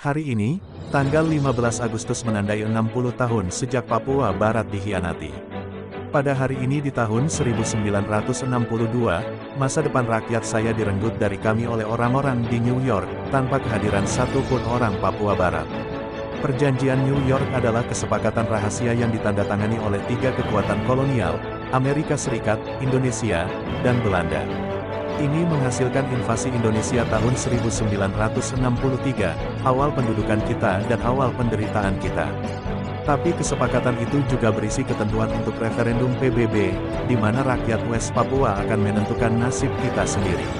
Hari ini, tanggal 15 Agustus menandai 60 tahun sejak Papua Barat dikhianati. Pada hari ini di tahun 1962, masa depan rakyat saya direnggut dari kami oleh orang-orang di New York, tanpa kehadiran satupun orang Papua Barat. Perjanjian New York adalah kesepakatan rahasia yang ditandatangani oleh tiga kekuatan kolonial, Amerika Serikat, Indonesia, dan Belanda. Ini menghasilkan invasi Indonesia tahun 1963, awal pendudukan kita dan awal penderitaan kita. Tapi kesepakatan itu juga berisi ketentuan untuk referendum PBB, di mana rakyat West Papua akan menentukan nasib kita sendiri.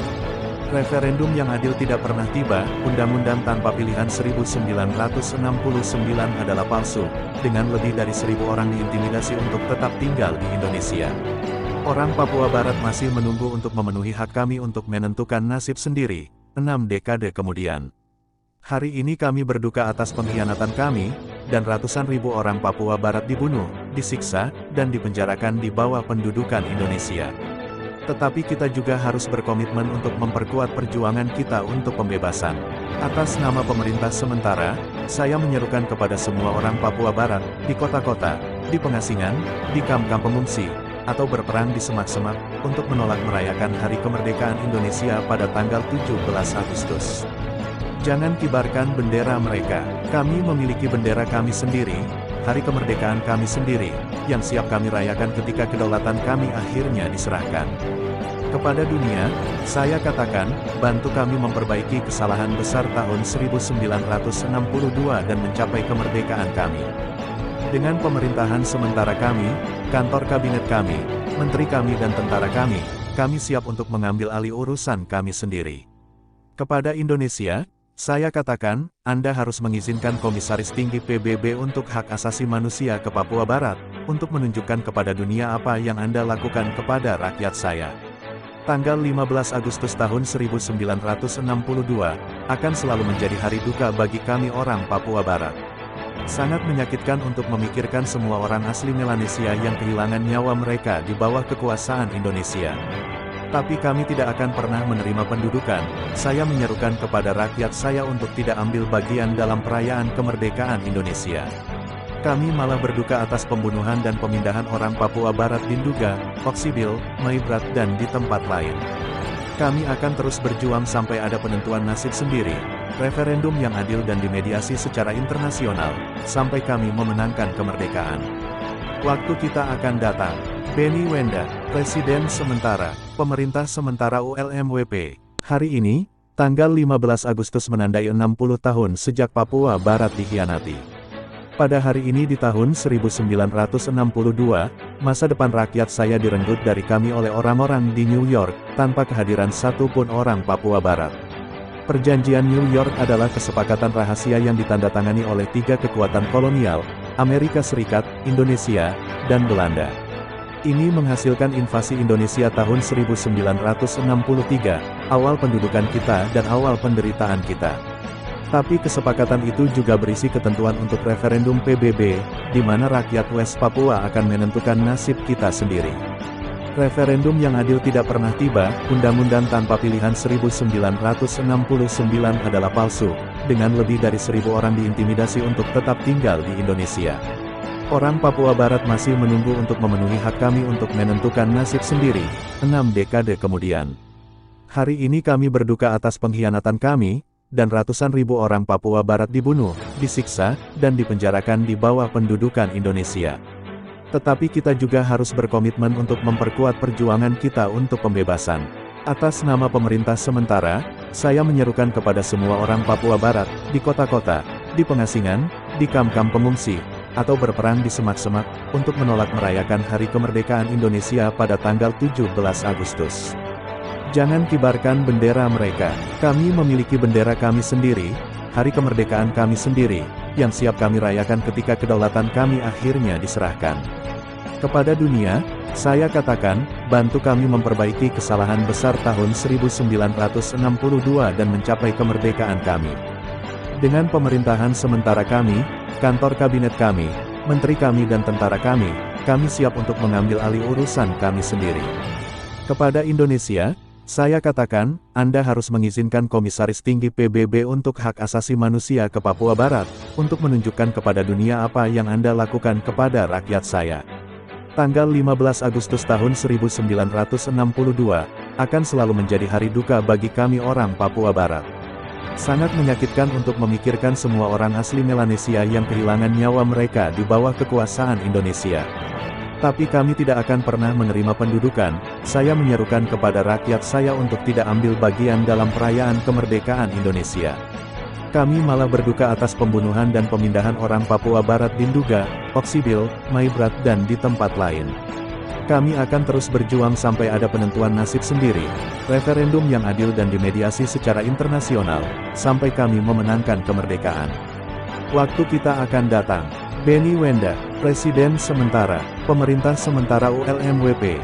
Referendum yang adil tidak pernah tiba, undang-undang tanpa pilihan 1969 adalah palsu, dengan lebih dari 1.000 orang diintimidasi untuk tetap tinggal di Indonesia. Orang Papua Barat masih menunggu untuk memenuhi hak kami untuk menentukan nasib sendiri, 6 dekade kemudian. Hari ini kami berduka atas pengkhianatan kami, dan ratusan ribu orang Papua Barat dibunuh, disiksa, dan dipenjarakan di bawah pendudukan Indonesia. Tetapi kita juga harus berkomitmen untuk memperkuat perjuangan kita untuk pembebasan. Atas nama pemerintah sementara, saya menyerukan kepada semua orang Papua Barat, di kota-kota, di pengasingan, di kamp-kamp pengungsi, atau berperang di semak-semak, untuk menolak merayakan Hari Kemerdekaan Indonesia pada tanggal 17 Agustus. Jangan kibarkan bendera mereka. Kami memiliki bendera kami sendiri, Hari Kemerdekaan kami sendiri, yang siap kami rayakan ketika kedaulatan kami akhirnya diserahkan kepada dunia. Saya katakan, bantu kami memperbaiki kesalahan besar tahun 1962 dan mencapai kemerdekaan kami. Dengan pemerintahan sementara kami, kantor kabinet kami, menteri kami dan tentara kami siap untuk mengambil alih urusan kami sendiri. Kepada Indonesia, saya katakan, Anda harus mengizinkan Komisaris Tinggi PBB untuk Hak Asasi Manusia ke Papua Barat, untuk menunjukkan kepada dunia apa yang Anda lakukan kepada rakyat saya. Tanggal 15 Agustus tahun 1962, akan selalu menjadi hari duka bagi kami orang Papua Barat. Sangat menyakitkan untuk memikirkan semua orang asli Melanesia yang kehilangan nyawa mereka di bawah kekuasaan Indonesia. Tapi kami tidak akan pernah menerima pendudukan. Saya menyerukan kepada rakyat saya untuk tidak ambil bagian dalam perayaan kemerdekaan Indonesia. Kami malah berduka atas pembunuhan dan pemindahan orang Papua Barat di Nduga, Oksibil, Maibrat dan di tempat lain. Kami akan terus berjuang sampai ada penentuan nasib sendiri, referendum yang adil dan dimediasi secara internasional, sampai kami memenangkan kemerdekaan. Waktu kita akan datang. Benny Wenda, Presiden Sementara, Pemerintah Sementara ULMWP. Hari ini, tanggal 15 Agustus menandai 60 tahun sejak Papua Barat dikhianati. Pada hari ini di tahun 1962, masa depan rakyat saya direnggut dari kami oleh orang-orang di New York, tanpa kehadiran satupun orang Papua Barat. Perjanjian New York adalah kesepakatan rahasia yang ditandatangani oleh tiga kekuatan kolonial, Amerika Serikat, Indonesia, dan Belanda. Ini menghasilkan invasi Indonesia tahun 1963, awal pendudukan kita dan awal penderitaan kita. Tapi kesepakatan itu juga berisi ketentuan untuk referendum PBB, di mana rakyat West Papua akan menentukan nasib kita sendiri. Referendum yang adil tidak pernah tiba, undang-undang tanpa pilihan 1969 adalah palsu, dengan lebih dari 1.000 orang diintimidasi untuk tetap tinggal di Indonesia. Orang Papua Barat masih menunggu untuk memenuhi hak kami untuk menentukan nasib sendiri, 6 dekade kemudian. Hari ini kami berduka atas pengkhianatan kami, dan ratusan ribu orang Papua Barat dibunuh, disiksa, dan dipenjarakan di bawah pendudukan Indonesia. Tetapi kita juga harus berkomitmen untuk memperkuat perjuangan kita untuk pembebasan. Atas nama pemerintah sementara, saya menyerukan kepada semua orang Papua Barat, di kota-kota, di pengasingan, di kamp-kamp pengungsi, atau berperang di semak-semak, untuk menolak merayakan Hari Kemerdekaan Indonesia pada tanggal 17 Agustus. Jangan kibarkan bendera mereka. Kami memiliki bendera kami sendiri, Hari Kemerdekaan kami sendiri, yang siap kami rayakan ketika kedaulatan kami akhirnya diserahkan kepada dunia. Saya katakan, bantu kami memperbaiki kesalahan besar tahun 1962 dan mencapai kemerdekaan kami. Dengan pemerintahan sementara kami, kantor kabinet kami, menteri kami dan tentara kami siap untuk mengambil alih urusan kami sendiri. Kepada Indonesia, Saya katakan, Anda harus mengizinkan Komisaris Tinggi PBB untuk Hak Asasi Manusia ke Papua Barat, untuk menunjukkan kepada dunia apa yang Anda lakukan kepada rakyat saya. Tanggal 15 Agustus tahun 1962, akan selalu menjadi hari duka bagi kami orang Papua Barat. Sangat menyakitkan untuk memikirkan semua orang asli Melanesia yang kehilangan nyawa mereka di bawah kekuasaan Indonesia. Tapi kami tidak akan pernah menerima pendudukan. Saya menyerukan kepada rakyat saya untuk tidak ambil bagian dalam perayaan kemerdekaan Indonesia. Kami malah berduka atas pembunuhan dan pemindahan orang Papua Barat di Nduga, Oksibil, Maibrat dan di tempat lain. Kami akan terus berjuang sampai ada penentuan nasib sendiri, referendum yang adil dan dimediasi secara internasional, sampai kami memenangkan kemerdekaan. Waktu kita akan datang. Benny Wenda, Presiden Sementara, Pemerintah Sementara ULMWP.